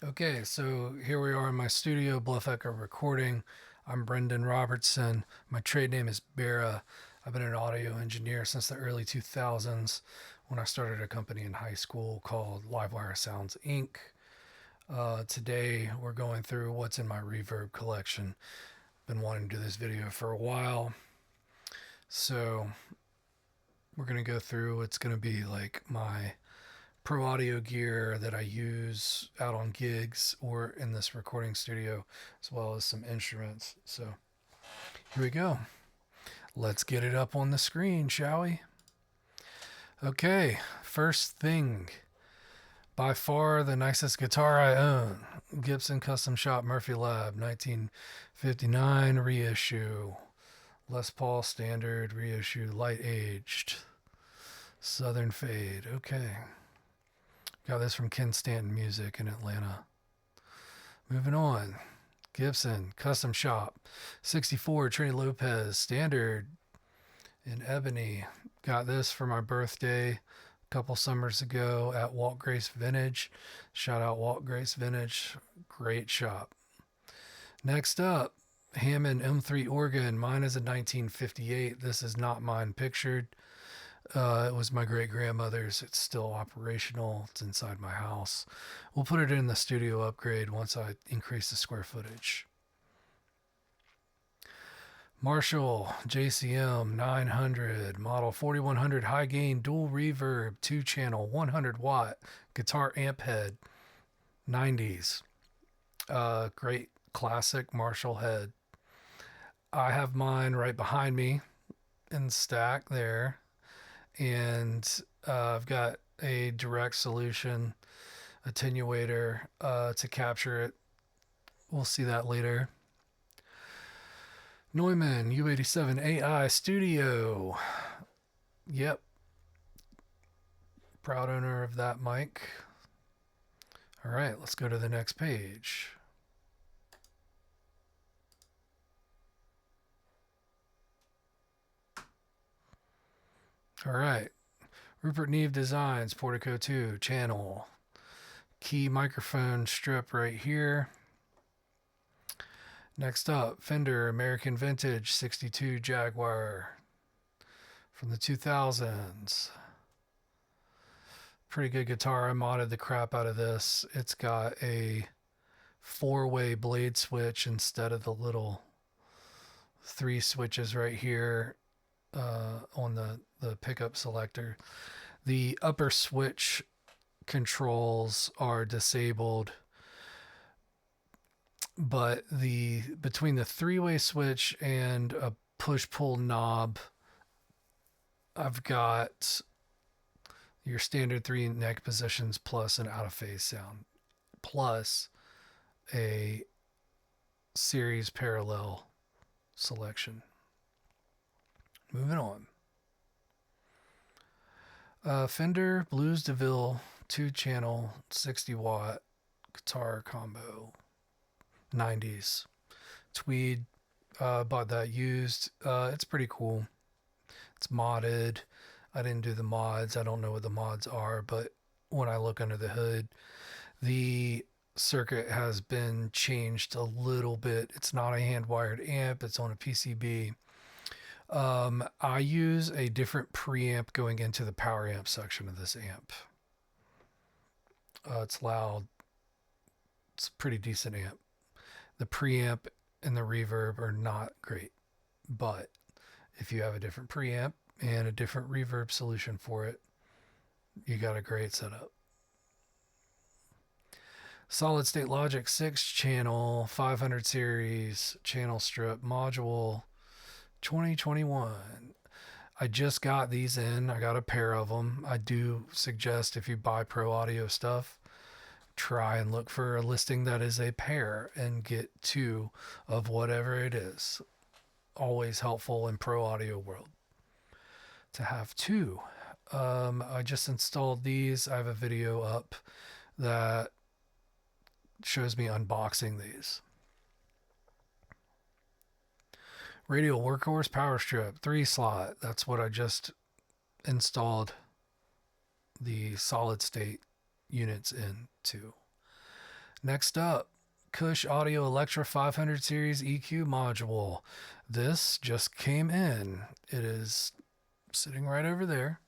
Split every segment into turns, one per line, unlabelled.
Okay, so here we are in my studio, Bluff Echo Recording. I'm Brenden Robertson. My trade name is BERA. I've been an audio engineer since the early 2000s when I started a company in high school called Livewire Sounds Inc. Today we're going through what's in my reverb collection. Been wanting to do this video for a while, so we're going to go through. It's going to be like my pro audio gear that I use out on gigs or in this recording studio, as well as some instruments. So here we go. Let's get it up on the screen, shall we? Okay, first thing. By far the nicest guitar I own. Gibson Custom Shop Murphy Lab 1959 reissue. Les Paul Standard reissue, light aged. Southern Fade. Okay. Got this from Ken Stanton Music in Atlanta. Moving on. Gibson Custom Shop 64 Trini Lopez Standard in ebony. Got this for my birthday a couple summers ago at Walt Grace Vintage. Shout out Walt Grace Vintage. Great shop. Next up, Hammond M3 organ. Mine is a 1958. This is not mine pictured. It was my great grandmother's. It's still operational. It's inside my house. We'll put it in the studio upgrade once I increase the square footage. Marshall JCM 900 model 4100 high gain dual reverb 2 channel 100 watt guitar amp head 90s. Great classic Marshall head. I have mine right behind me in the stack there. And I've got a direct solution attenuator to capture it. We'll see that later. Neumann U87 AI Studio. Yep. Proud owner of that mic. All right, let's go to the next page. All right. Rupert Neve Designs, Portico 2 channel. Key microphone strip right here. Next up, Fender American Vintage 62 Jaguar from the 2000s. Pretty good guitar. I modded the crap out of this. It's got a 4-way blade switch instead of the little 3 switches right here on the pickup selector. The upper switch controls are disabled, but between the 3-way switch and a push-pull knob, I've got your standard 3 neck positions plus an out-of-phase sound, plus a series parallel selection. Moving on. Fender Blues DeVille 2-channel 60 watt guitar combo 90s. Tweed, bought that used. It's pretty cool. It's modded. I didn't do the mods. I don't know what the mods are, but when I look under the hood, the circuit has been changed a little bit. It's not a hand wired amp. It's on a PCB. I use a different preamp going into the power amp section of this amp. It's loud. It's a pretty decent amp. The preamp and the reverb are not great, but if you have a different preamp and a different reverb solution for it, you got a great setup. Solid State Logic 6-channel 500 series channel strip module 2021. I just got these in. I got a pair of them. I do suggest if you buy pro audio stuff, try and look for a listing that is a pair and get 2 of whatever it is. Always helpful in pro audio world to have 2. I just installed these. I have a video up that shows me unboxing these. Radial Workhorse Power Strip 3 slot. That's what I just installed the solid state units into. Next up, Kush Audio Electra 500 Series EQ module. This just came in. It is sitting right over there.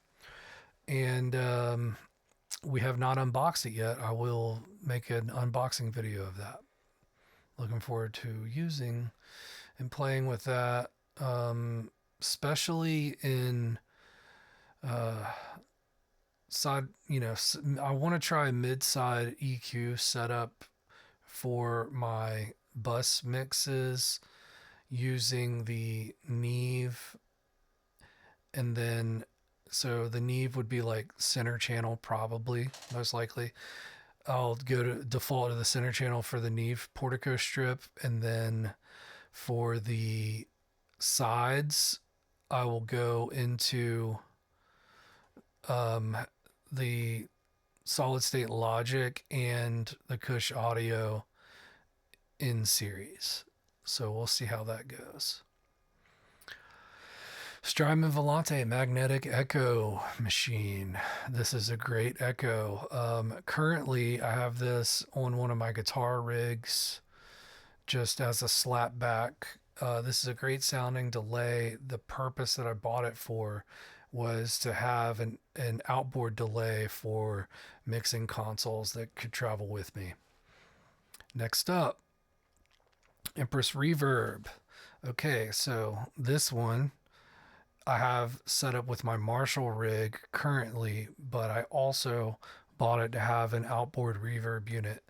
And we have not unboxed it yet. I will make an unboxing video of that. Looking forward to using and playing with that, especially in side, I want to try a mid-side EQ setup for my bus mixes using the Neve, and then so the Neve would be like center channel, probably, most likely. I'll go to default to the center channel for the Neve Portico strip, and then for the sides, I will go into the solid state Logic and the Kush Audio in series. So we'll see how that goes. Strymon Volante Magnetic Echo machine. This is a great echo. Currently, I have this on one of my guitar rigs just as a slapback. This is a great sounding delay. The purpose that I bought it for was to have an outboard delay for mixing consoles that could travel with me. Next up, Empress Reverb. Okay, so this one I have set up with my Marshall rig currently, but I also bought it to have an outboard reverb unit.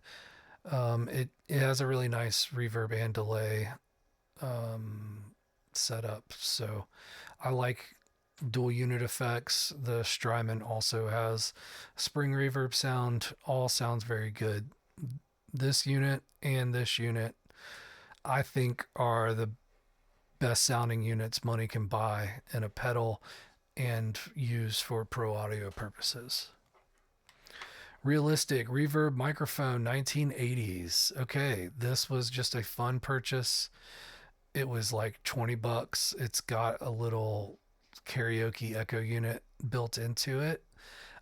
It has a really nice reverb and delay setup, so I like dual unit effects. The Strymon also has spring reverb sound. All sounds very good. This unit and this unit, I think, are the best sounding units money can buy in a pedal and use for pro audio purposes. Realistic Reverb microphone 1980s. Okay, this was just a fun purchase. It was like $20. It's got a little karaoke echo unit built into it.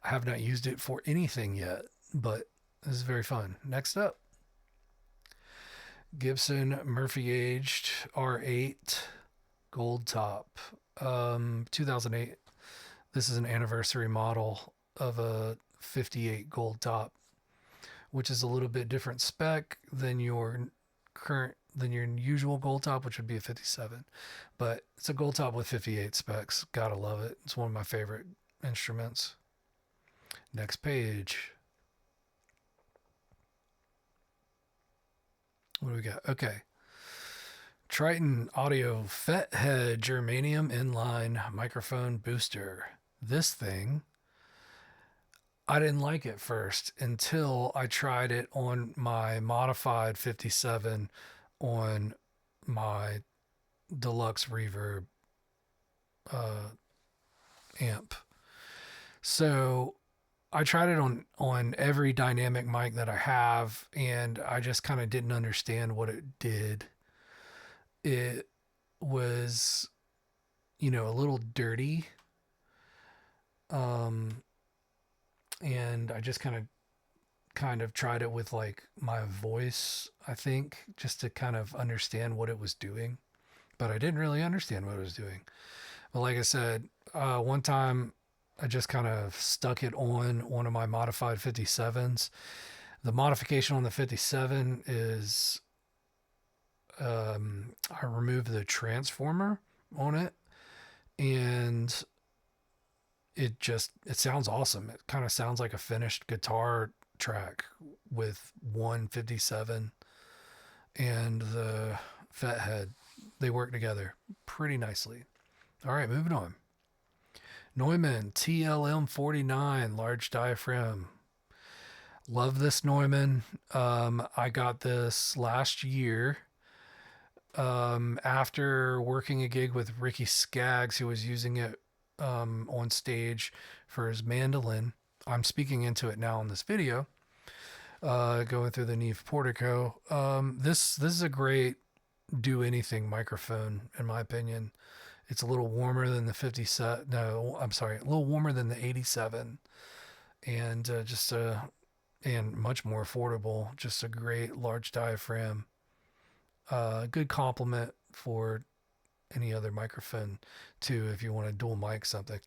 I have not used it for anything yet, but this is very fun. Next up, Gibson Murphy aged R8 gold top, 2008. This is an anniversary model of a 58 gold top, which is a little bit different spec than your usual gold top, which would be a 57, but it's a gold top with 58 specs. Gotta love it. It's one of my favorite instruments. Next page. What do we got? Okay. Triton Audio FET Head Germanium Inline Microphone Booster. This thing, I didn't like it first until I tried it on my modified 57 on my deluxe reverb amp. So I tried it on every dynamic mic that I have, and I just kind of didn't understand what it did. It was, a little dirty. And I just kind of tried it with like my voice, I think, just to kind of understand what it was doing. But I didn't really understand what it was doing. But like I said, one time I just kind of stuck it on one of my modified 57s. The modification on the 57 is I removed the transformer on it, and it sounds awesome. It kind of sounds like a finished guitar track with 157 and the FET head. They work together pretty nicely. All right, moving on. Neumann TLM49 large diaphragm. Love this Neumann. I got this last year after working a gig with Ricky Skaggs, who was using it on stage for his mandolin. I'm speaking into it now in this video, going through the Neve Portico. This is a great do anything microphone, in my opinion. It's a little warmer than the 57. No, I'm sorry, a little warmer than the 87, and just a and much more affordable. Just a great large diaphragm. Good complement for any other microphone too if you want to dual mic something.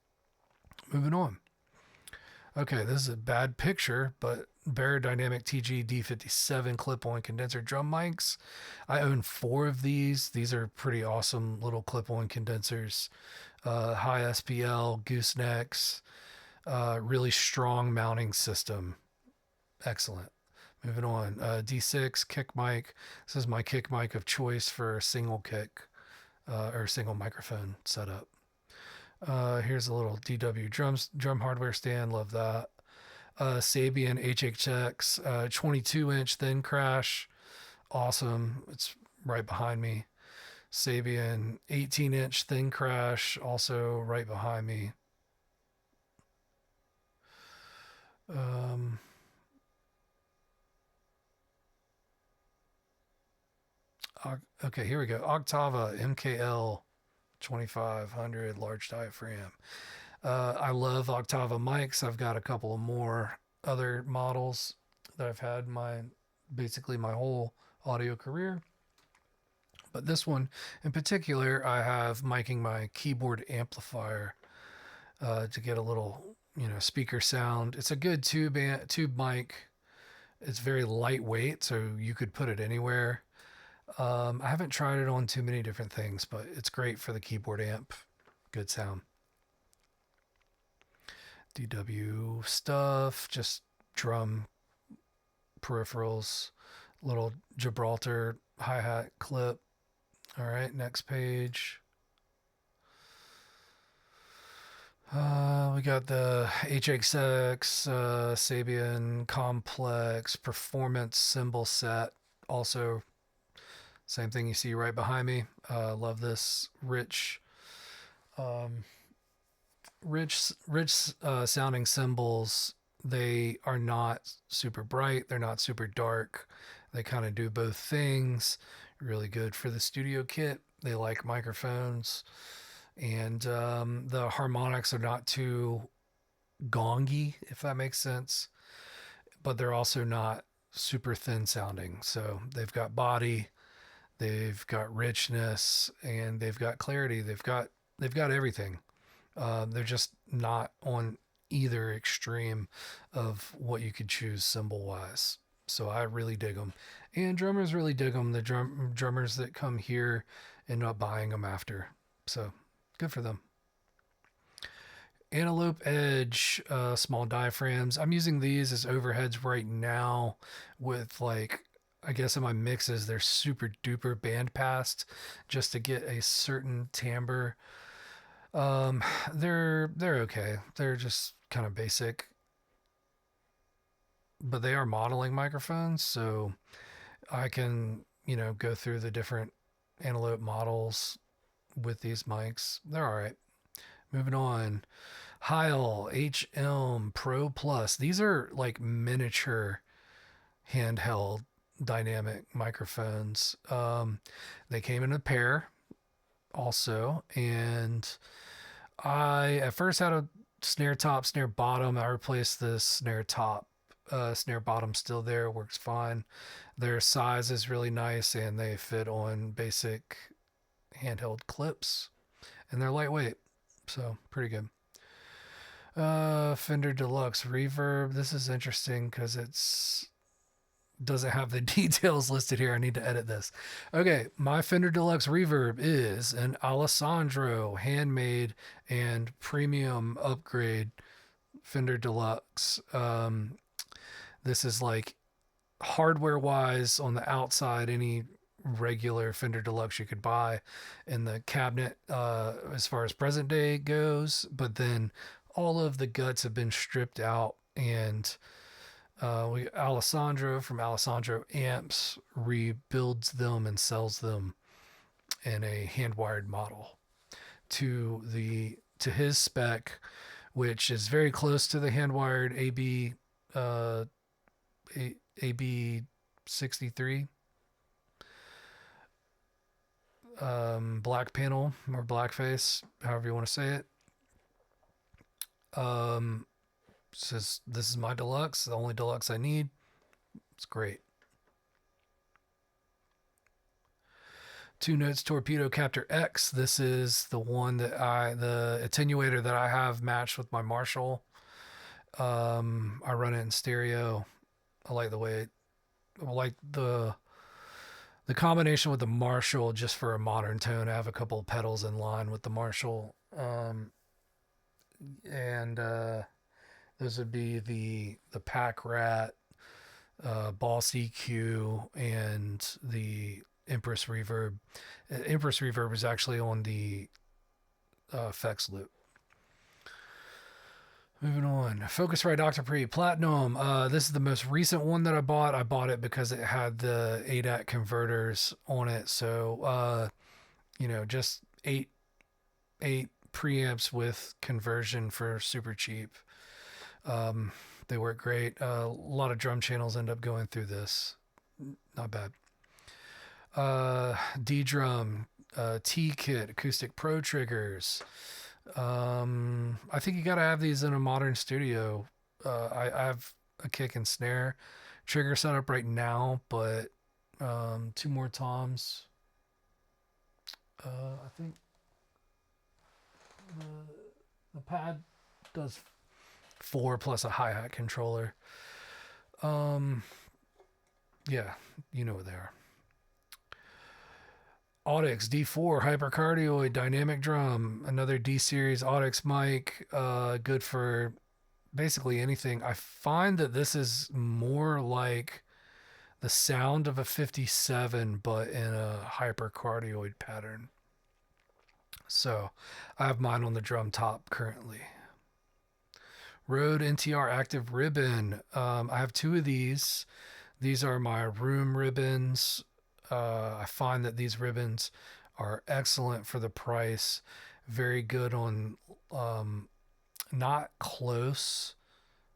Moving on. Okay, this is a bad picture, but BERA Dynamic TG D57 clip-on condenser drum mics. I own 4 of these. These are pretty awesome little clip-on condensers. High SPL, goosenecks, really strong mounting system. Excellent. Moving on. D6 kick mic. This is my kick mic of choice for single kick or single microphone setup. Here's a little DW drum hardware stand. Love that. Sabian HHX 22-inch thin crash. Awesome. It's right behind me. Sabian 18-inch thin crash. Also right behind me. Okay, here we go. Octava MKL 2500 large diaphragm. I love Octava mics. I've got a couple of more other models that I've had basically my whole audio career. But this one in particular, I have miking my keyboard amplifier to get a little, speaker sound. It's a good tube mic. It's very lightweight, so you could put it anywhere. I haven't tried it on too many different things, but it's great for the keyboard amp. Good sound. DW stuff, just drum peripherals, little Gibraltar hi-hat clip. All right, next page. We got the HXX Sabian Complex Performance Cymbal Set. Also, same thing you see right behind me. Love this rich sounding cymbals. They are not super bright. They're not super dark. They kind of do both things. Really good for the studio kit. They like microphones. And the harmonics are not too gongy, if that makes sense. But they're also not super thin sounding. So they've got body, they've got richness, and they've got clarity. They've got everything. They're just not on either extreme of what you could choose cymbal wise. So I really dig them, and drummers really dig them. The drummers that come here end up buying them after. So good for them. Antelope Edge, small diaphragms. I'm using these as overheads right now with I guess in my mixes, they're super duper band passed just to get a certain timbre. They're okay. They're just kind of basic, but they are modeling microphones, so I can, go through the different Antelope models with these mics. They're all right. Moving on. Heil HM Pro Plus. These are like miniature handheld dynamic microphones. They came in a pair also, and I at first had a snare top, snare bottom. I replaced the snare top. Snare bottom still there, works fine. Their size is really nice, and they fit on basic handheld clips, and they're lightweight, so pretty good. Fender Deluxe Reverb. This is interesting because it's doesn't have the details listed here. I need to edit this. Okay, my Fender Deluxe Reverb is an Alessandro handmade and premium upgrade Fender Deluxe. This is like hardware wise on the outside, any regular Fender Deluxe you could buy in the cabinet as far as present day goes, but then all of the guts have been stripped out, and Alessandro from Alessandro Amps rebuilds them and sells them in a hand wired model to his spec, which is very close to the hand wired AB 63 black panel or blackface, however you want to say it. says this is my deluxe, the only deluxe I need. It's great. 2 Notes Torpedo Captor X. This is the one that the attenuator that I have matched with my Marshall. I run it in stereo. I like the way I like the combination with the Marshall just for a modern tone. I have a couple of pedals in line with the Marshall. And those would be the Pack Rat, Boss EQ, and the Empress Reverb. Empress Reverb is actually on the effects loop. Moving on, Focusrite Octoprix Platinum. This is the most recent one that I bought. I bought it because it had the ADAT converters on it. So, just eight preamps with conversion for super cheap. They work great. A lot of drum channels end up going through this. Not bad. D-Drum, T-Kit, Acoustic Pro Triggers. I think you got to have these in a modern studio. I have a kick and snare trigger set up right now, but 2 more toms. I think the pad does 4 plus a hi-hat controller. Yeah, you know what they are. Audix D4 hypercardioid dynamic drum, another D series Audix mic, good for basically anything. I find that this is more like the sound of a 57 but in a hypercardioid pattern. So I have mine on the drum top currently. Rode NTR Active Ribbon. I have 2 of these. These are my room ribbons. I find that these ribbons are excellent for the price. Very good on not close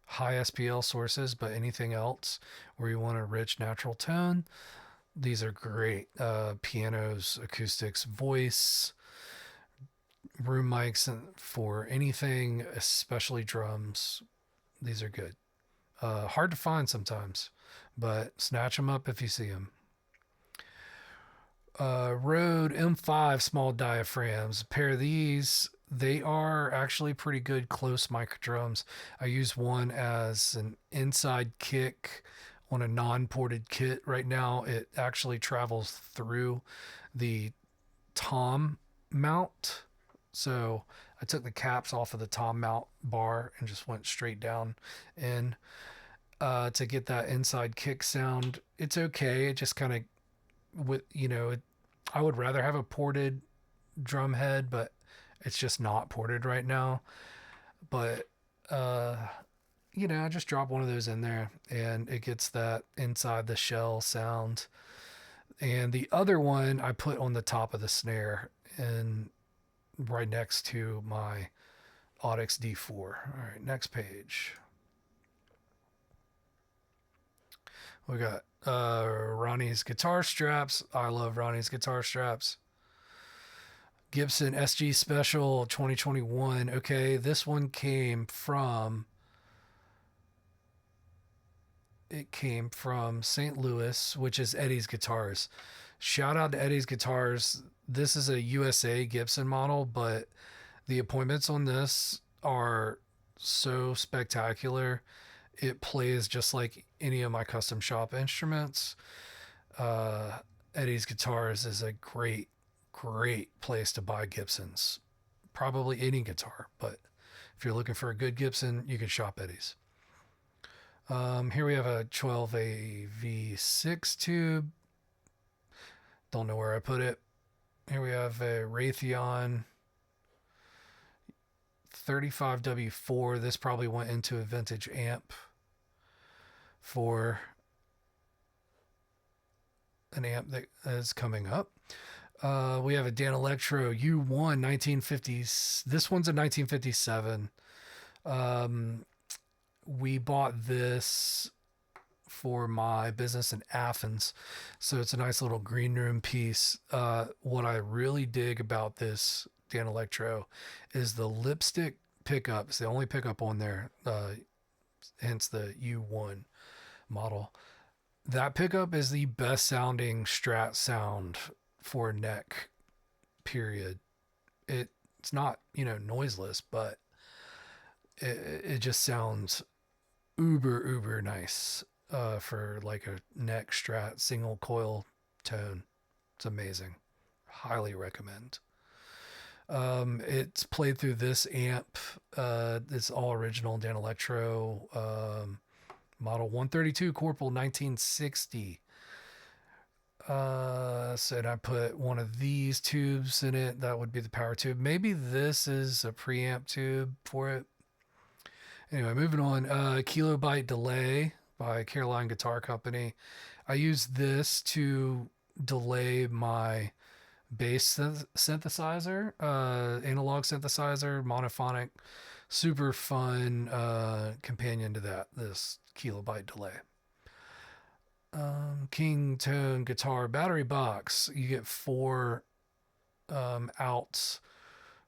high SPL sources, but anything else where you want a rich natural tone. These are great. Pianos, acoustics, voice, room mics, and for anything, especially drums. These are good. Hard to find sometimes, but snatch them up if you see them. Rode M5 small diaphragms. A pair of these, they are actually pretty good close mic drums. I use one as an inside kick on a non-ported kit. Right now it actually travels through the tom mount. So I took the caps off of the tom mount bar and just went straight down in to get that inside kick sound. It's okay. It just kind of I would rather have a ported drum head, but it's just not ported right now. But I just drop one of those in there and it gets that inside the shell sound. And the other one I put on the top of the snare and right next to my Audix D4. All right, next page. We got Ronnie's guitar straps. I love Ronnie's guitar straps. Gibson SG Special 2021. Okay, this one came from St. Louis, which is Eddie's Guitars. Shout out to Eddie's Guitars. This is a USA Gibson model, but the appointments on this are so spectacular. It plays just like any of my custom shop instruments. Eddie's Guitars is a great place to buy Gibsons. Probably any guitar, but if you're looking for a good Gibson, you can shop Eddie's. Here we have a 12AV6 tube. Don't know where I put it. Here we have a Raytheon 35W4. This probably went into a vintage amp for an amp that is coming up. We have a Dan Electro U1 1950s. This one's a 1957. We bought this for my business in Athens, so it's a nice little green room piece. What I really dig about this Dan Electro is the lipstick pickup. It's the only pickup on there. hence the U1 model. That pickup is the best sounding Strat sound for neck, period. It's not, noiseless, but it just sounds uber nice for like a neck Strat single coil tone. It's amazing. Highly recommend. It's played through this amp. It's all original Dan Electro. Model 132 Corporal 1960. So I put one of these tubes in it. That would be the power tube. Maybe this is a preamp tube for it. Anyway, moving on. Kilobyte Delay by Caroline Guitar Company. I use this to delay my bass synthesizer, analog synthesizer, monophonic, super fun companion to that, this Kilobyte Delay. King Tone Guitar Battery Box. You get 4 outs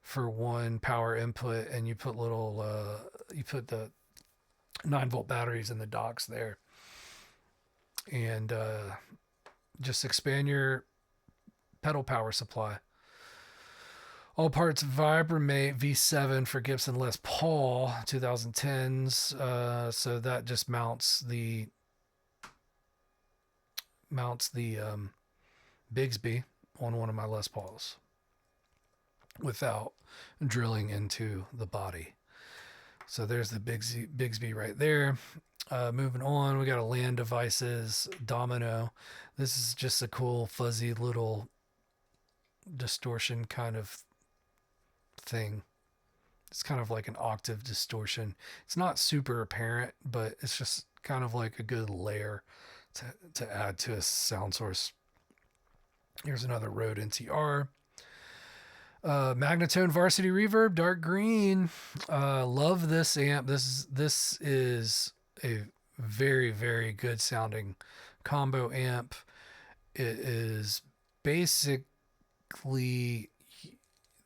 for 1 power input, and you put the 9-volt batteries in the docks there, and just expand your pedal power supply. All parts Vibramate V7 for Gibson Les Paul 2010s. So that just mounts the Bigsby on one of my Les Pauls without drilling into the body. So there's the Bigsby right there. Moving on, we got a Land Devices Domino. This is just a cool fuzzy little distortion kind of thing. It's kind of like an octave distortion. It's not super apparent, but it's just kind of like a good layer to add to a sound source. Here's another Rode NTR. Magnatone Varsity Reverb, dark green. Love this amp. This is a very, very good sounding combo amp. It is basically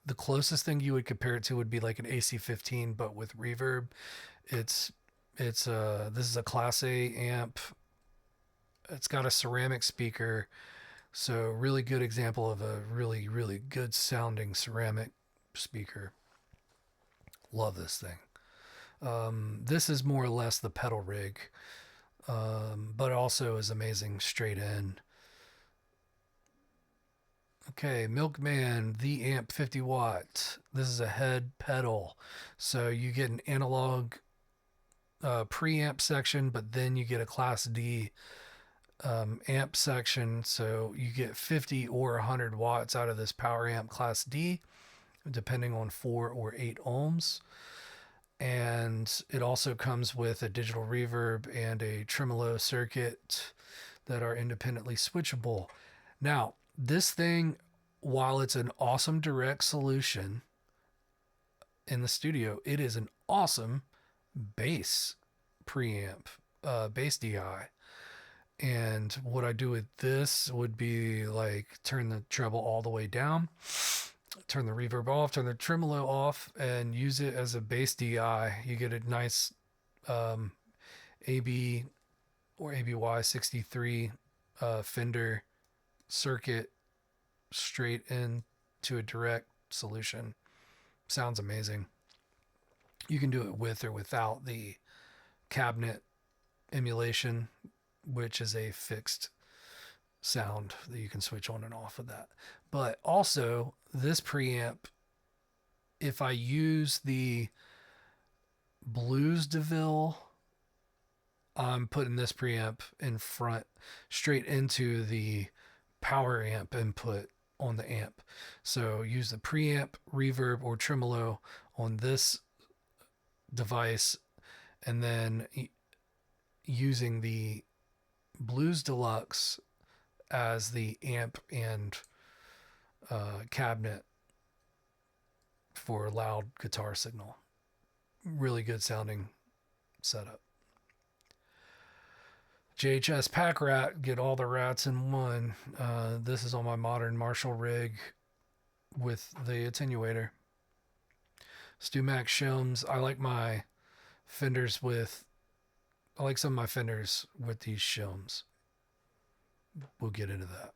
the closest thing you would compare it to would be like an AC-15, but with reverb. This is a Class A amp. It's got a ceramic speaker, so really good example of a really, really good sounding ceramic speaker. Love this thing. This is more or less the pedal rig, but also is amazing straight in. Okay, Milkman, the amp 50 watt. This is a head pedal. So you get an analog preamp section, but then you get a Class D amp section. So you get 50 or 100 watts out of this power amp Class D, depending on 4 or 8 ohms. And it also comes with a digital reverb and a tremolo circuit that are independently switchable. Now, this thing, while it's an awesome direct solution in the studio, it is an awesome bass preamp, bass DI. And what I do with this would be like turn the treble all the way down, turn the reverb off, turn the tremolo off, and use it as a bass DI. You get a nice AB or ABY 63 Fender circuit straight into a direct solution. Sounds amazing. You can do it with or without the cabinet emulation, which is a fixed sound that you can switch on and off of that. But also this preamp, if I use the Blues DeVille, I'm putting this preamp in front straight into the power amp input on the amp. So use the preamp, reverb, or tremolo on this device, and then using the Blues Deluxe as the amp and cabinet for loud guitar signal. Really good sounding setup. JHS Pack Rat, get all the rats in one. This is on my modern Marshall rig with the attenuator. StewMac shims. I like my Fenders with I like some of my Fenders with these shims. We'll get into that.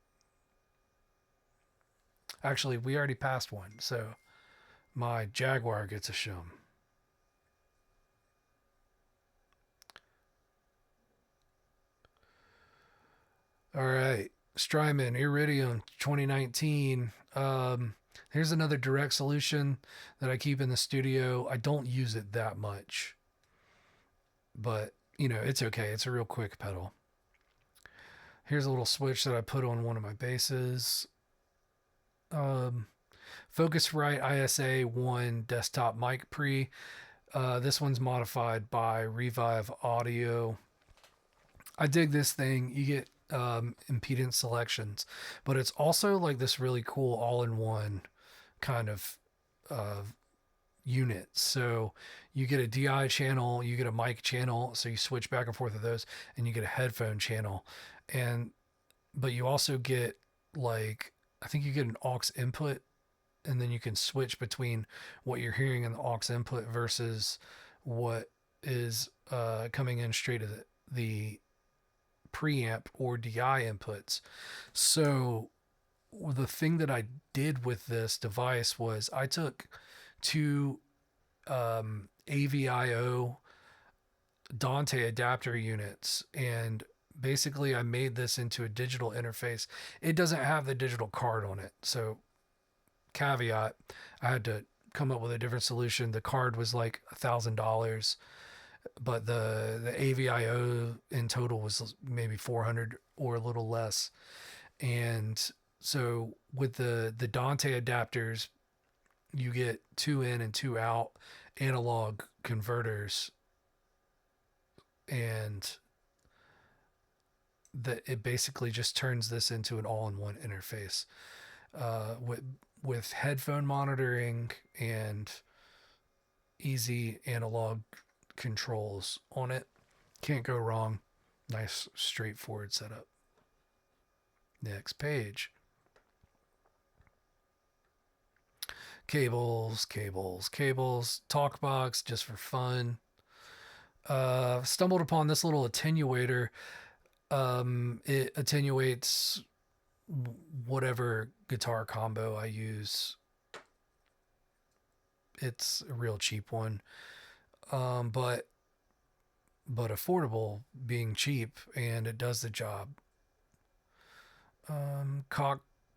Actually, we already passed one, so my Jaguar gets a shim. All right, Strymon Iridium 2019. Here's another direct solution that I keep in the studio. I don't use it that much, but you know, it's okay. It's a real quick pedal. Here's a little switch that I put on one of my basses. Focusrite ISA 1 desktop mic pre. This one's modified by Revive Audio. I dig this thing. You get impedance selections, but it's also like this really cool all-in-one kind of uh, unit. So you get a DI channel, you get a mic channel, so you switch back and forth of those, and you get a headphone channel, and but you also get like I think you get an aux input, and then you can switch between what you're hearing in the aux input versus what is coming in straight to the preamp or DI inputs. So the thing that I did with this device was I took two AVIO Dante adapter units, and basically I made this into a digital interface. It doesn't have the digital card on it, so caveat, I had to come up with a different solution. The card was like $1,000, but the AVIO in total was maybe 400 or a little less. And so with the Dante adapters, you get 2 in and 2 out analog converters, and that it basically just turns this into an all-in-one interface with headphone monitoring and easy analog controls on it. Can't go wrong. Nice straightforward setup. Next page. Cables. Talk box just for fun. Stumbled upon this little attenuator. It attenuates whatever guitar combo I use. It's a real cheap one, but affordable, being cheap, and it does the job.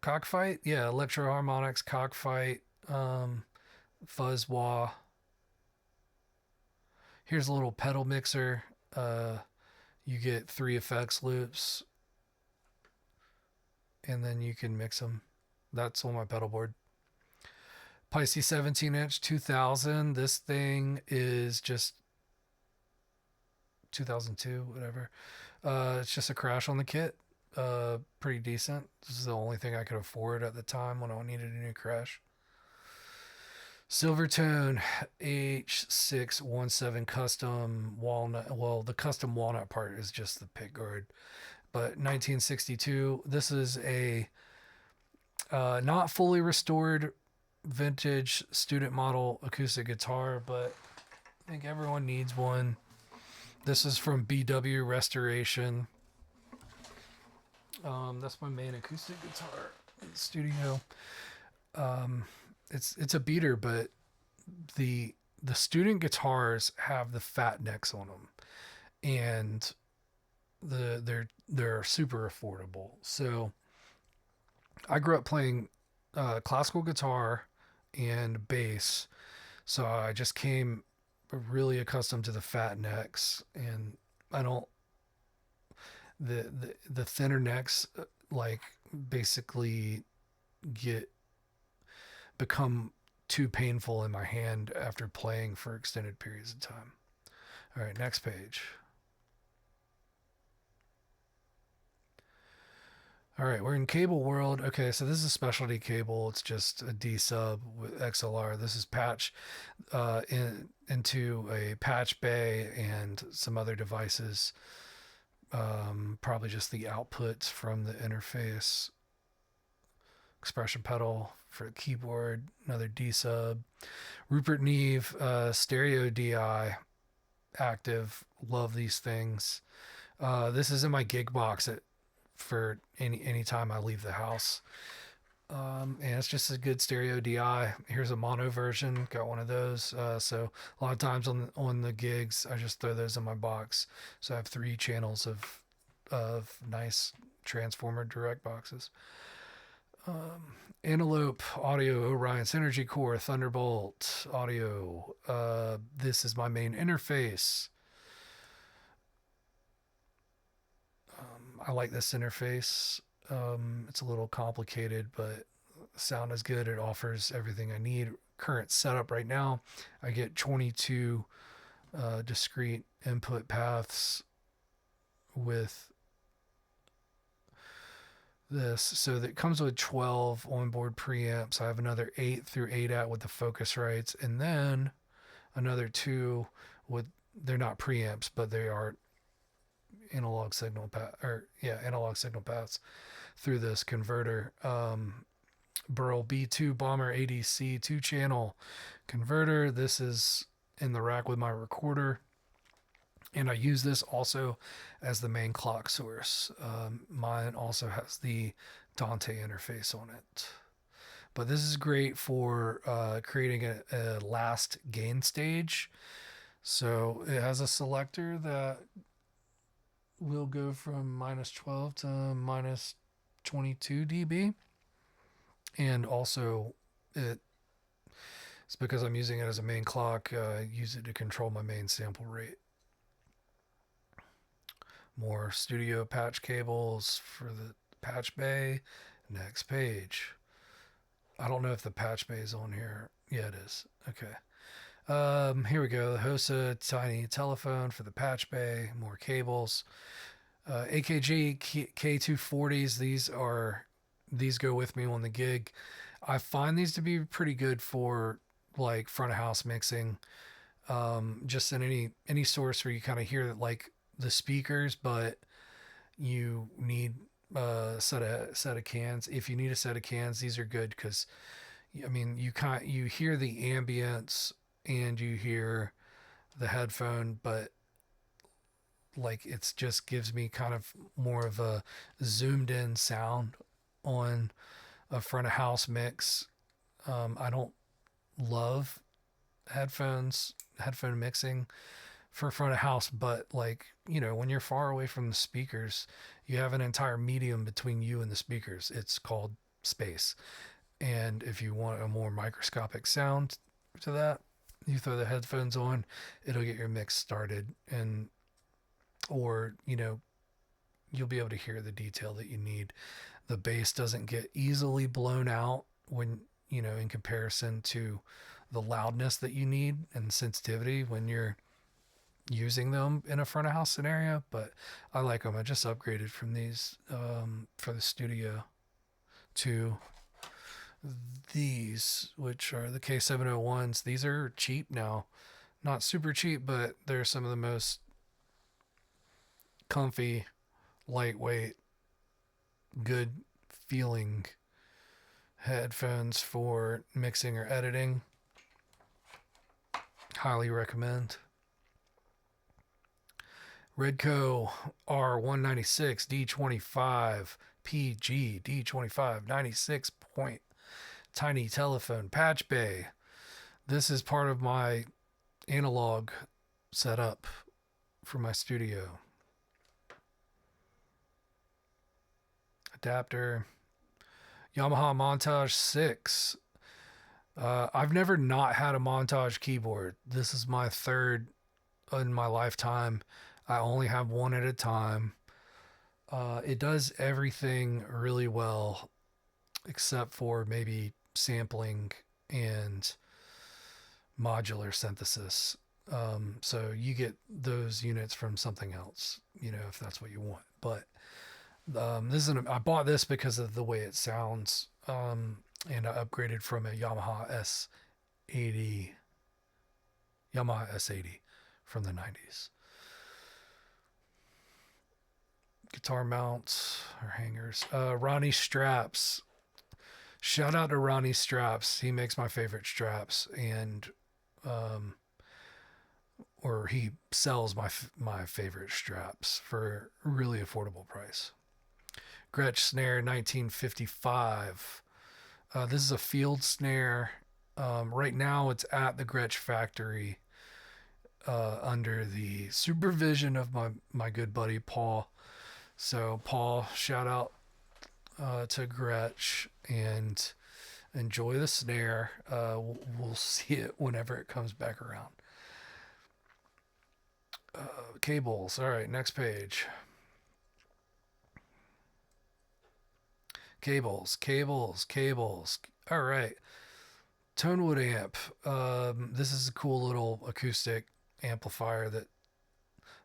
Cockfight, yeah, Electro Harmonics Cockfight, Fuzz Wah. Here's a little pedal mixer. You get 3 effects loops, and then you can mix them. That's on my pedal board. Pisces 17-inch 2000. This thing is just 2002, whatever. It's just a crash on the kit. Pretty decent. This is the only thing I could afford at the time when I needed a new crash. Silvertone H617 custom walnut. Well, the custom walnut part is just the pick guard. But 1962. This is a not fully restored vintage student model acoustic guitar, but I think everyone needs one. This is from BW Restoration. That's my main acoustic guitar in the studio. It's a beater, but the student guitars have the fat necks on them, and they're super affordable. So I grew up playing classical guitar and bass, so I just came really accustomed to the fat necks, and I don't the thinner necks like basically become too painful in my hand after playing for extended periods of time. All right, next page. All right, we're in cable world. Okay, so this is a specialty cable. It's just a D sub with XLR. This is patch into a patch bay and some other devices. Probably just the outputs from the interface. Expression pedal for the keyboard. Another D sub. Rupert Neve stereo DI. active. Love these things. This is in my gig box for any time I leave the house. And it's just a good stereo DI. Here's a mono version. Got one of those. So a lot of times on the gigs, I just throw those in my box. So I have 3 channels of nice transformer direct boxes. Antelope Audio Orion Synergy Core Thunderbolt Audio. This is my main interface. I like this interface. It's a little complicated, but the sound is good. It offers everything I need. Current setup right now, I get 22 discrete input paths with this. So that comes with 12 onboard preamps. I have another 8 through 8 out with the Focusrites, and then another 2 with, they're not preamps, but they are analog signal paths through this converter. Burl B2 Bomber ADC 2-channel converter. This is in the rack with my recorder, and I use this also as the main clock source. Mine also has the Dante interface on it. But this is great for creating a last gain stage. So it has a selector that will go from -12 to -22 dB. And also it's because I'm using it as a main clock. I use it to control my main sample rate. More studio patch cables for the patch bay. Next page. I don't know if the patch bay is on here. Yeah, it is. Okay. Here we go. The HOSA tiny telephone for the patch bay. More cables. AKG K240s. These go with me on the gig. I find these to be pretty good for like front of house mixing. Just in any source where you kind of hear like the speakers, but you need a set of cans. If you need a set of cans, these are good because I mean you hear the ambience and you hear the headphone, but like it's just gives me kind of more of a zoomed in sound on a front of house mix. I don't love headphone mixing for front of house, but like, you know, when you're far away from the speakers, you have an entire medium between you and the speakers. It's called space. And if you want a more microscopic sound to that, you throw the headphones on, it'll get your mix started, and or, you know, you'll be able to hear the detail that you need. The bass doesn't get easily blown out when, you know, in comparison to the loudness that you need and sensitivity when you're using them in a front of house scenario. But I like them. I just upgraded from these for the studio to these, which are the K701s. These are cheap now. Not super cheap, but they're some of the most comfy, lightweight, good feeling headphones for mixing or editing. Highly recommend. Redco R196 D25 PG D25 96 point tiny telephone patch bay. This is part of my analog setup for my studio. Adapter. Yamaha Montage 6. I've never not had a Montage keyboard. This is my third in my lifetime. I only have one at a time. It does everything really well except for maybe sampling and modular synthesis. So you get those units from something else, you know, if that's what you want. But I bought this because of the way it sounds, and I upgraded from a Yamaha S80 from the 90s. Guitar mounts or hangers. Ronnie straps. Shout out to Ronnie straps. He makes my favorite straps, and or he sells my favorite straps for a really affordable price. Gretsch snare 1955. This is a field snare. Right now it's at the Gretsch factory under the supervision of my good buddy Paul. So Paul, shout out to Gretsch, and enjoy the snare. We'll see it whenever it comes back around. Cables. All right, next page. Cables. All right. Tonewood amp. This is a cool little acoustic amplifier that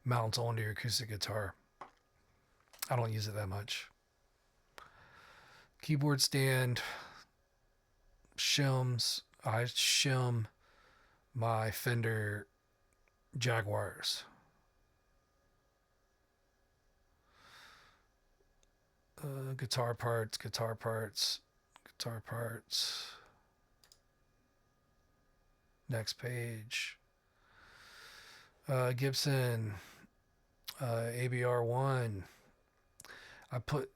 mounts onto your acoustic guitar. I don't use it that much. Keyboard stand. Shims. I shim my Fender Jaguars. Guitar parts. Next page. Gibson ABR1. I put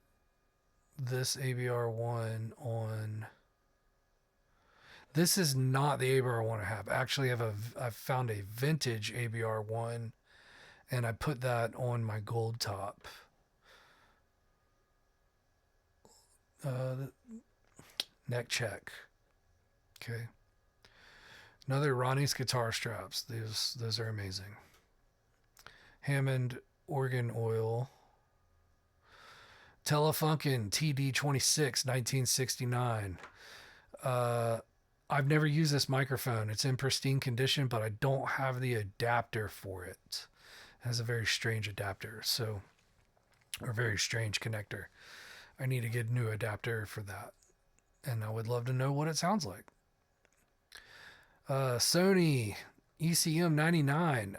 this ABR1 on. This is not the ABR1 I have. Actually, I've found a vintage ABR1, and I put that on my gold top. Neck check. Okay. Another Ronnie's guitar straps. Those are amazing. Hammond organ oil. Telefunken TD26 1969. I've never used this microphone. It's in pristine condition, but I don't have the adapter for it. It has a very strange adapter, or very strange connector. I need to get a new adapter for that, and I would love to know what it sounds like. Sony ECM 99.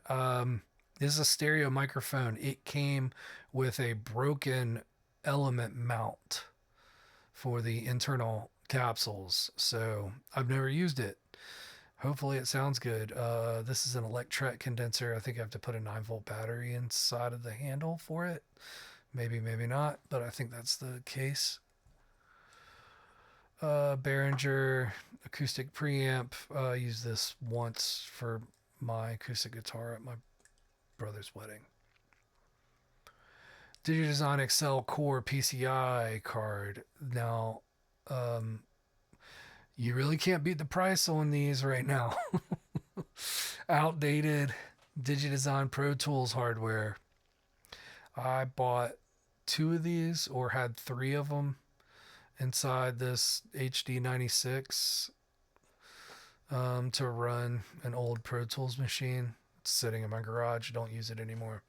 This is a stereo microphone. It came with a broken element mount for the internal capsules, so I've never used it. Hopefully it sounds good. This is an electret condenser. I think I have to put a 9-volt battery inside of the handle for it. Maybe not, but I think that's the case. Behringer acoustic preamp. I used this once for my acoustic guitar at my brother's wedding. Digidesign Excel Core PCI card. Now, you really can't beat the price on these right now. Outdated Digidesign Pro Tools hardware. I bought 2 of these, or had 3 of them inside this HD96 to run an old Pro Tools machine. It's sitting in my garage. Don't use it anymore.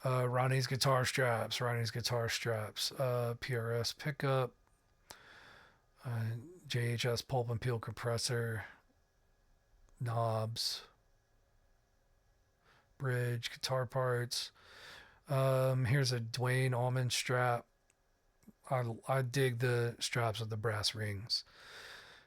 Ronnie's guitar straps. PRS pickup. JHS pulp and peel compressor. Knobs. Bridge. Guitar parts. Here's a Dwayne Allman strap. I dig the straps with the brass rings.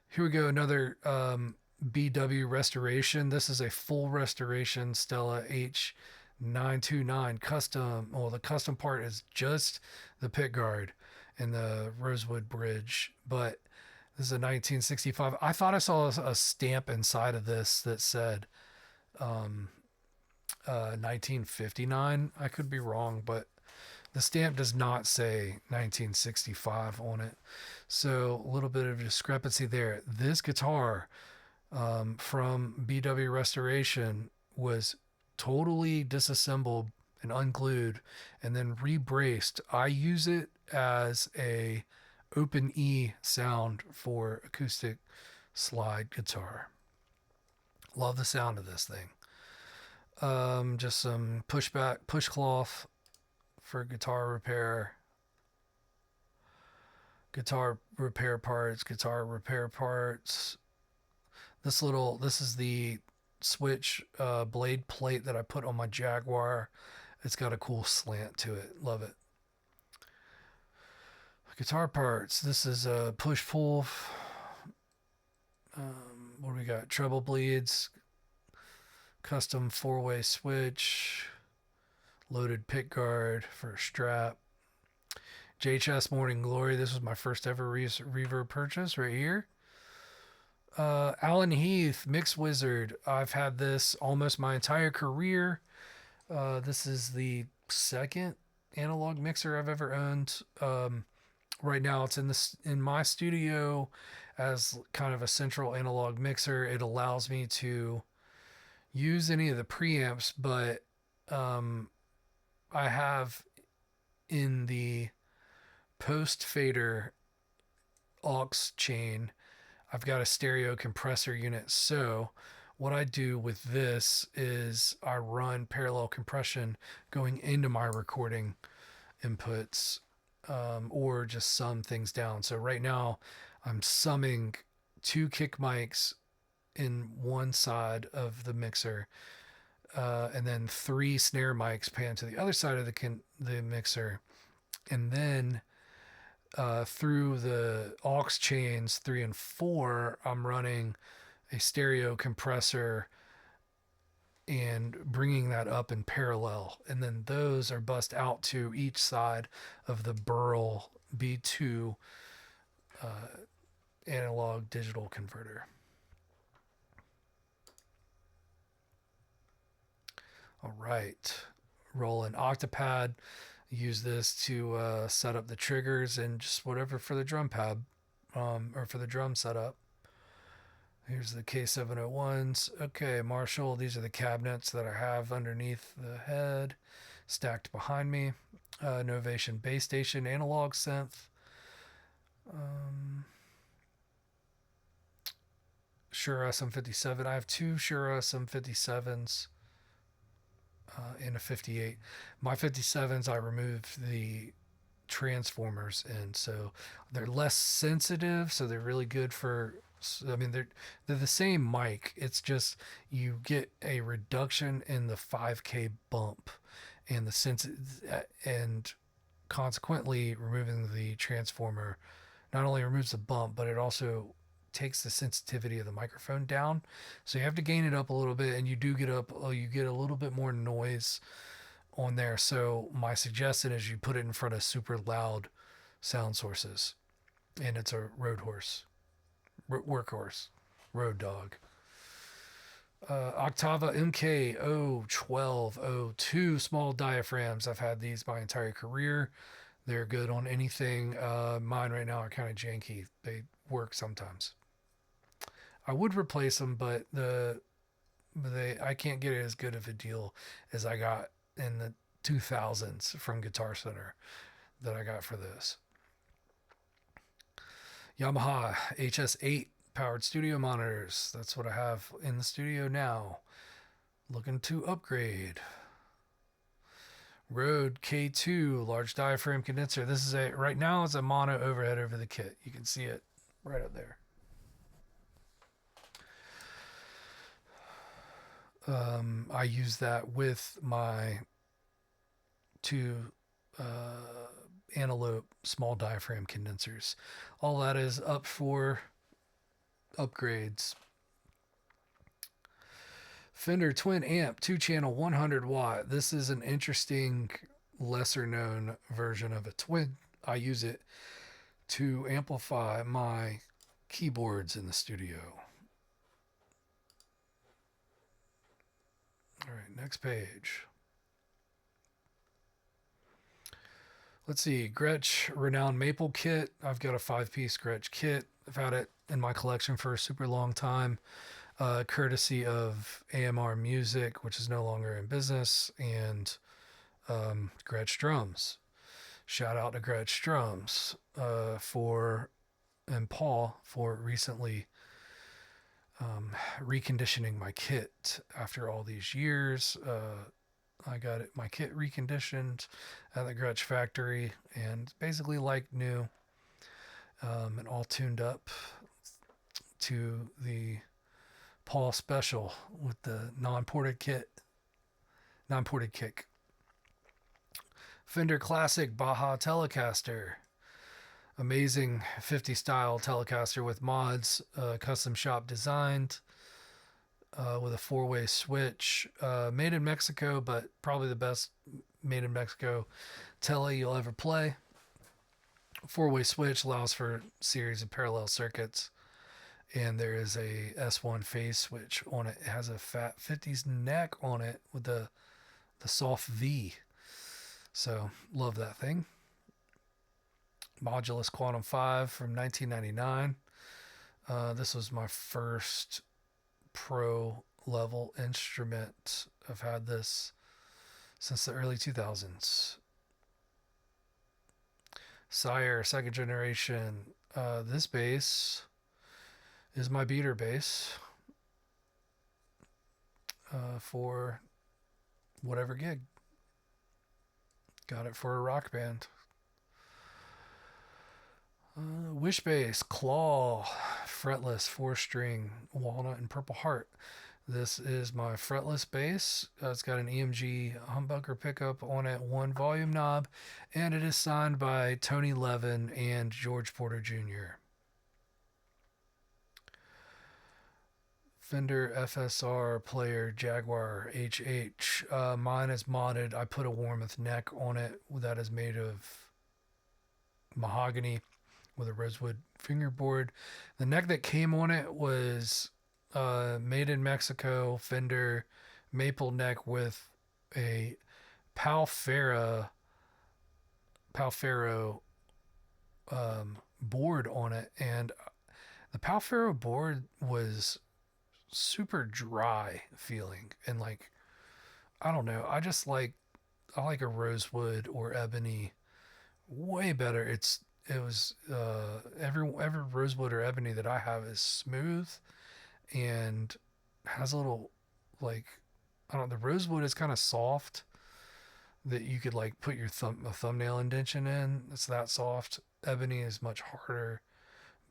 Here we go, another BW restoration. This is a full restoration Stella H929 custom. Well, the custom part is just the pick guard and the rosewood bridge, but this is a 1965. I thought I saw a stamp inside of this that said 1959. I could be wrong, but the stamp does not say 1965 on it. So a little bit of discrepancy there. This guitar from BW Restoration was totally disassembled and unglued and then rebraced. I use it as a open E sound for acoustic slide guitar. Love the sound of this thing. Just some push cloth for guitar repair parts. This is the switch blade plate that I put on my Jaguar. It's got a cool slant to it. Love it. Guitar parts. This is a push pull. What do we got? Treble bleeds, custom 4-way switch, loaded pick guard for a strap. JHS Morning Glory. This was my first ever reverb purchase right here. Alan Heath Mix Wizard. I've had this almost my entire career. This is the second analog mixer I've ever owned. Right now it's in my studio as kind of a central analog mixer. It allows me to use any of the preamps, but I have in the post fader aux chain, I've got a stereo compressor unit. So what I do with this is I run parallel compression going into my recording inputs, or just sum things down. So right now I'm summing 2 kick mics in one side of the mixer, and then 3 snare mics pan to the other side of the mixer, and then through the aux chains 3 and 4, I'm running a stereo compressor and bringing that up in parallel, and then those are bust out to each side of the Burl B2 analog digital converter. All right, roll an Octapad. Use this to set up the triggers and just whatever for the drum pad, or for the drum setup. Here's the K701s. Okay, Marshall, these are the cabinets that I have underneath the head, stacked behind me. Novation Bass Station analog synth. Shure SM57. I have 2 Shure SM57s. In a 58. My 57s, I removed the transformers, and so they're less sensitive, so they're really good for, I mean, they're the same mic. It's just you get a reduction in the 5K bump and and consequently removing the transformer not only removes the bump, but it also takes the sensitivity of the microphone down. So you have to gain it up a little bit, and you get a little bit more noise on there. So my suggestion is you put it in front of super loud sound sources, and it's a workhorse, road dog. Octava MK01202 small diaphragms. I've had these my entire career. They're good on anything. Mine right now are kind of janky. They work sometimes. I would replace them, but I can't get it as good of a deal as I got in the 2000s from Guitar Center that I got for this. Yamaha HS8 powered studio monitors. That's what I have in the studio now. Looking to upgrade. Rode K2 large diaphragm condenser. This is right now it's a mono overhead over the kit. You can see it right up there. I use that with my 2 Antelope small diaphragm condensers. All that is up for upgrades. Fender Twin Amp 2-channel 100 watt. This is an interesting, lesser known version of a twin. I use it to amplify my keyboards in the studio. All right, next page. Let's see, Gretsch Renowned Maple Kit. I've got a 5-piece Gretsch kit. I've had it in my collection for a super long time, courtesy of AMR Music, which is no longer in business, and Gretsch Drums. Shout out to Gretsch Drums and Paul for recently reconditioning my kit after all these years. I got my kit reconditioned at the Gretsch factory and basically like new, and all tuned up to the Paul special with the non-ported kick. Fender Classic Baja Telecaster. Amazing 50 style Telecaster with mods, custom shop designed. with a 4-way switch, made in Mexico, but probably the best made in Mexico tele you'll ever play. 4-way switch allows for a series of parallel circuits, and there is a S1 phase switch on it. It has a fat 50s neck on it with the soft V. So love that thing. Modulus Quantum 5 from 1999. This was my first pro level instrument. I've had this since the early 2000s. Sire, second generation. This bass is my beater bass for whatever gig. Got it for a rock band. Wish bass, claw, fretless, 4-string, walnut, and purple heart. This is my fretless bass. It's got an EMG humbucker pickup on it, 1 volume knob, and it is signed by Tony Levin and George Porter Jr. Fender FSR player Jaguar HH. Mine is modded. I put a Warmoth neck on it that is made of mahogany with a rosewood fingerboard. The neck that came on it was made in Mexico, Fender maple neck with a Palfaro board on it, and the Palfaro board was super dry feeling, and like, I don't know, I like a rosewood or ebony way better. It was every rosewood or ebony that I have is smooth and has a little, like, I don't know, the rosewood is kind of soft that you could like put your a thumbnail indentation in. It's that soft. Ebony is much harder,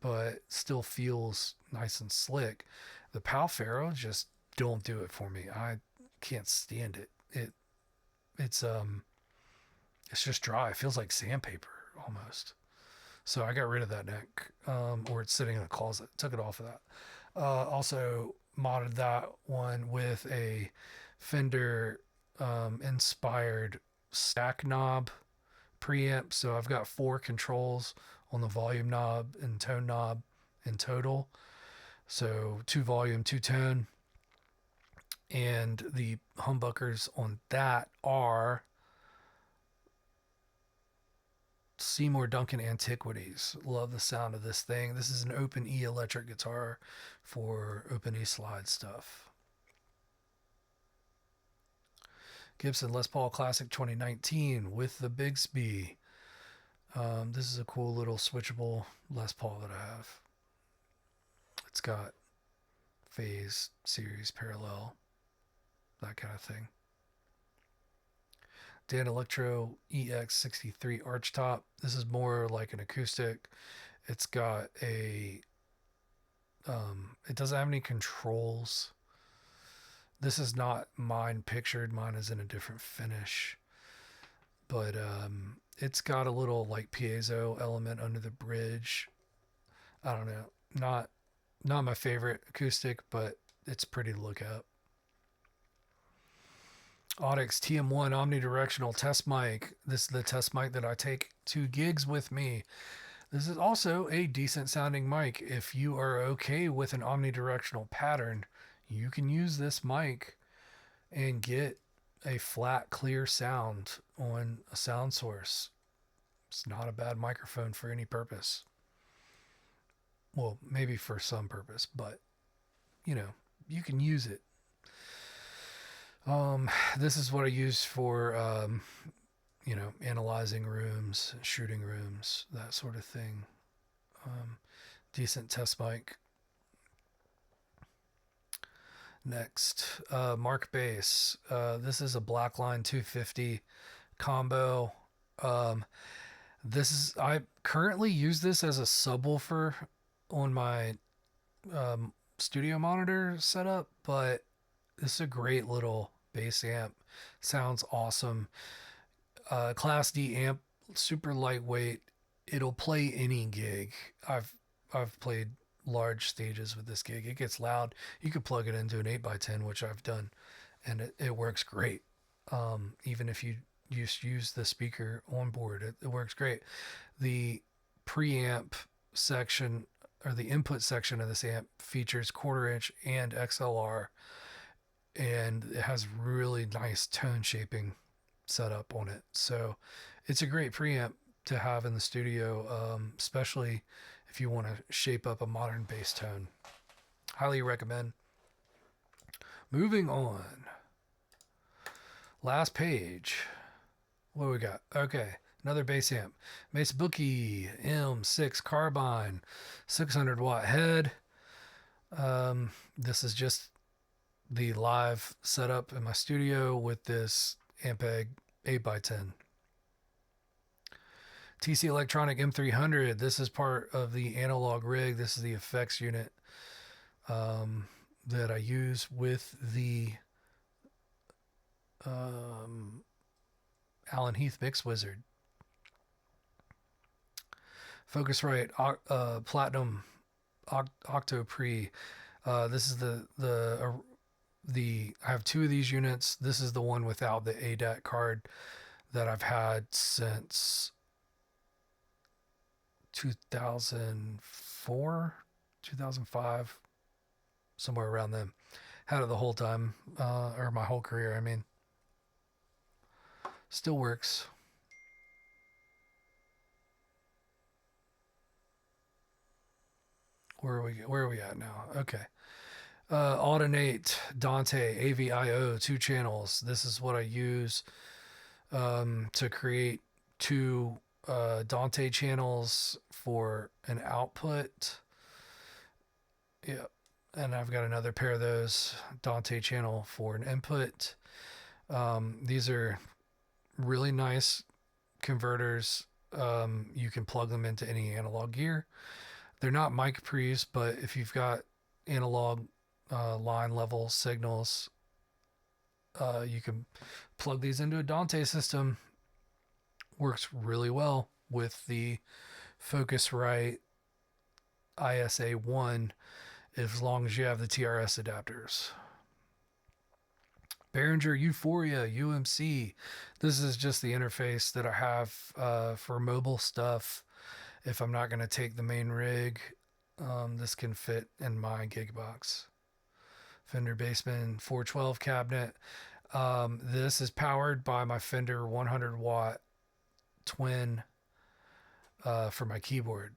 but still feels nice and slick. The Palfaro just don't do it for me. I can't stand it. It's just dry. It feels like sandpaper almost. So I got rid of that neck, or it's sitting in a closet. Took it off of that. Also modded that one with a Fender inspired stack knob preamp. So I've got 4 controls on the volume knob and tone knob in total. So 2 volume, 2 tone. And the humbuckers on that are Seymour Duncan Antiquities. Love the sound of this thing. This is an open E electric guitar for open E slide stuff. Gibson Les Paul Classic 2019 with the Bigsby. This is a cool little switchable Les Paul that I have. It's got phase, series, parallel, that kind of thing. Dan Electro EX63 archtop. This is more like an acoustic. It's got a it doesn't have any controls. This is not mine pictured. Mine is in a different finish. But it's got a little like piezo element under the bridge. I don't know. Not my favorite acoustic, but it's pretty to look at. Audix TM1 omnidirectional test mic. This is the test mic that I take to gigs with me. This is also a decent sounding mic. If you are okay with an omnidirectional pattern, you can use this mic and get a flat, clear sound on a sound source. It's not a bad microphone for any purpose. Well, maybe for some purpose, but you know, you can use it. This is what I use for, analyzing rooms, shooting rooms, that sort of thing. Decent test mic. Next, Mark Bass. This is a Blackline 250 combo. I currently use this as a subwoofer on my studio monitor setup, but this is a great little bass amp. Sounds awesome. Class D amp, super lightweight. It'll play any gig. I've played large stages with this gig. It gets loud. You could plug it into an 8x10, which I've done, and it works great. Even if you just use the speaker on board, it works great. The preamp section, or the input section of this amp, features 1/4 inch and XLR, and it has really nice tone shaping setup on it. So it's a great preamp to have in the studio, especially if you want to shape up a modern bass tone. Highly recommend. Moving on. Last page. What do we got? Okay, another bass amp. Mesa Bookie M6 carbine, 600 watt head. This is just the live setup in my studio with this Ampeg 8x10. TC Electronic M300. This is part of the analog rig. This is the effects unit that I use with the Alan Heath Mix Wizard. Focusrite Platinum Octo Pre. This is the I have two of these units. This is the one without the ADAT card that I've had since 2004, 2005, somewhere around then. Had it the whole time, or my whole career, I mean. Still works. Where are we at now? Okay. Audinate Dante AVIO 2 channels. This is what I use to create 2 Dante channels for an output. Yeah. And I've got another pair of those Dante channel for an input. These are really nice converters. You can plug them into any analog gear. They're not mic pre's, but if you've got analog line level signals, you can plug these into a Dante system. Works really well with the Focusrite ISA1 as long as you have the TRS adapters. Behringer Euphoria UMC. This is just the interface that I have for mobile stuff. If I'm not going to take the main rig, this can fit in my gig box. Fender Bassman 412 cabinet. This is powered by my Fender 100 watt twin for my keyboard.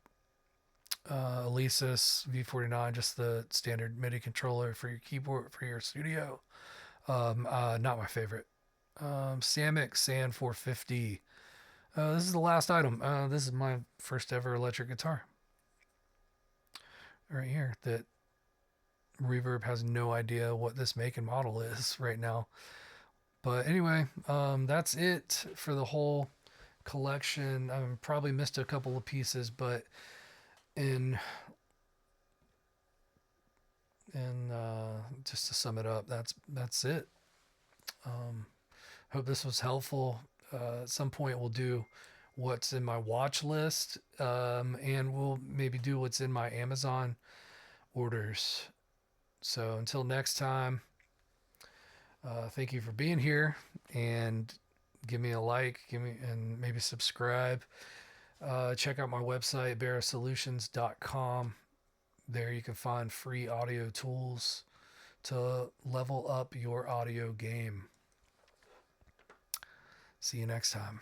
Alesis V49, just the standard MIDI controller for your keyboard for your studio. Not my favorite. Samick Sand 450. This is the last item. This is my first ever electric guitar. Right here. That Reverb has no idea what this make and model is right now. But anyway, that's it for the whole collection. I probably missed a couple of pieces, but in just to sum it up, that's it. Hope this was helpful. At some point we'll do what's in my watch list, and we'll maybe do what's in my Amazon orders. So until next time, thank you for being here, and give me a like, and maybe subscribe. Check out my website, BERAsolutions.com. There you can find free audio tools to level up your audio game. See you next time.